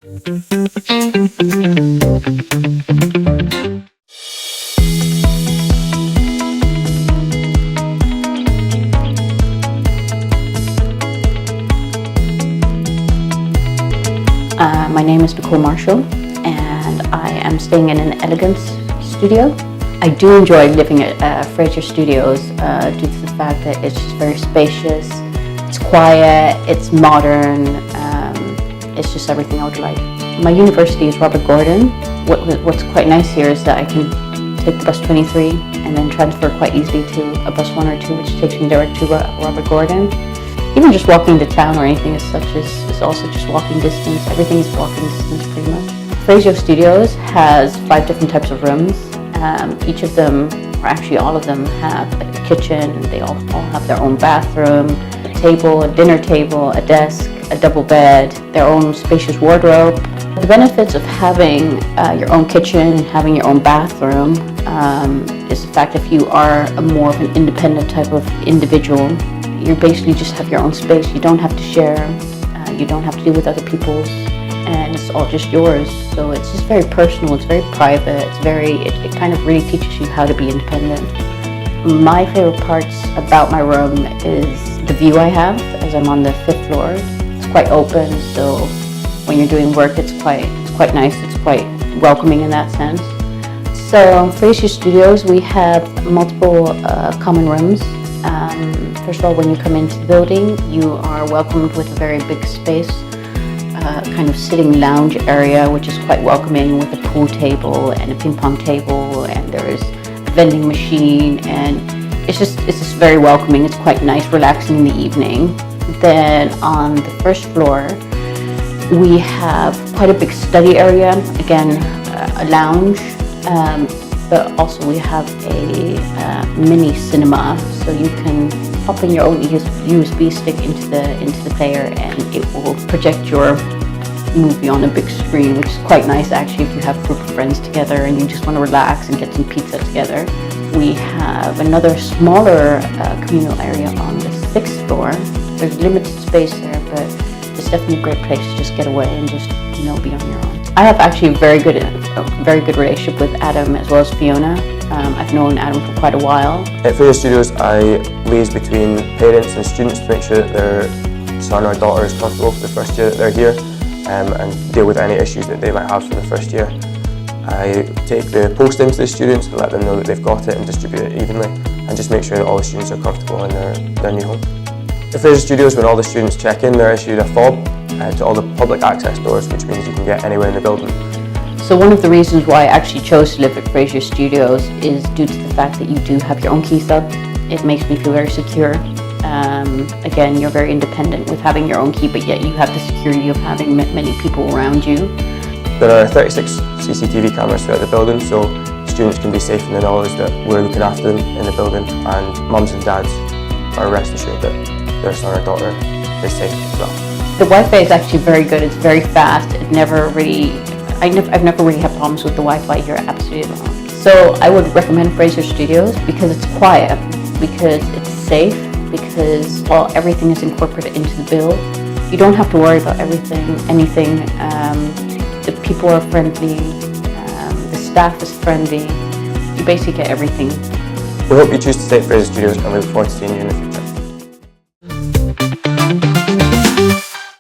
My name is Nicole Marshall, and I am staying in an elegance studio. I do enjoy living at Fraser Studios due to the fact that it's just very spacious, it's quiet, it's modern, it's just everything I would like. My university is Robert Gordon. What's quite nice here is that I can take the bus 23 and then transfer quite easily to a bus 1 or 2, which takes me direct to Robert Gordon. Even just walking to town or anything as such is also just walking distance. Everything is walking distance pretty much. Fraser Studios has 5 different types of rooms. Each of them, or actually all of them, have a kitchen. They all have their own bathroom, a table, a dinner table, a desk, a double bed, their own spacious wardrobe. The benefits of having your own kitchen and having your own bathroom is the fact if you are more of an independent type of individual, you basically just have your own space. You don't have to share, you don't have to deal with other people's, and it's all just yours. So it's just very personal, it's very private, it kind of really teaches you how to be independent. My favorite parts about my room is the view I have as I'm on the 5th floor. It's quite open, so when you're doing work it's quite nice, it's quite welcoming in that sense. So Fraser Studios, we have multiple common rooms. First of all, when you come into the building, you are welcomed with a very big space, kind of sitting lounge area, which is quite welcoming, with a pool table and a ping pong table, and there is a vending machine, and it's just very welcoming. It's quite nice, relaxing in the evening. Then on the 1st floor, we have quite a big study area, again, a lounge, but also we have a mini cinema, so you can pop in your own USB stick into the player, and it will project your movie on a big screen, which is quite nice actually if you have a group of friends together and you just want to relax and get some pizza together. We have another smaller communal area on the 6th floor. There's limited space there, but it's definitely a great place to just get away and just be on your own. I have actually a very good relationship with Adam as well as Fiona. I've known Adam for quite a while. At Fraser Studios, I liaise between parents and students to make sure that their son or daughter is comfortable for the first year that they're here, and deal with any issues that they might have for the first year. I take the post into the students and let them know that they've got it and distribute it evenly, and just make sure that all the students are comfortable in their new home. At Fraser Studios, when all the students check in, they're issued a fob to all the public access doors, which means you can get anywhere in the building. So one of the reasons why I actually chose to live at Fraser Studios is due to the fact that you do have your own key fob. It makes me feel very secure. Again, you're very independent with having your own key, but yet you have the security of having many people around you. There are 36 CCTV cameras throughout the building, so students can be safe in the knowledge that we're looking after them in the building, and mums and dads are rest assured that their son or daughter is safe as well. The Wi-Fi is actually very good. It's very fast. I've never really had problems with the Wi-Fi here, absolutely at all. So I would recommend Fraser Studios because it's quiet, because it's safe, because everything is incorporated into the bill. You don't have to worry about anything. The people are friendly, the staff is friendly. You basically get everything. We hope you choose to stay at Fraser Studios, and we look forward to seeing you in the future.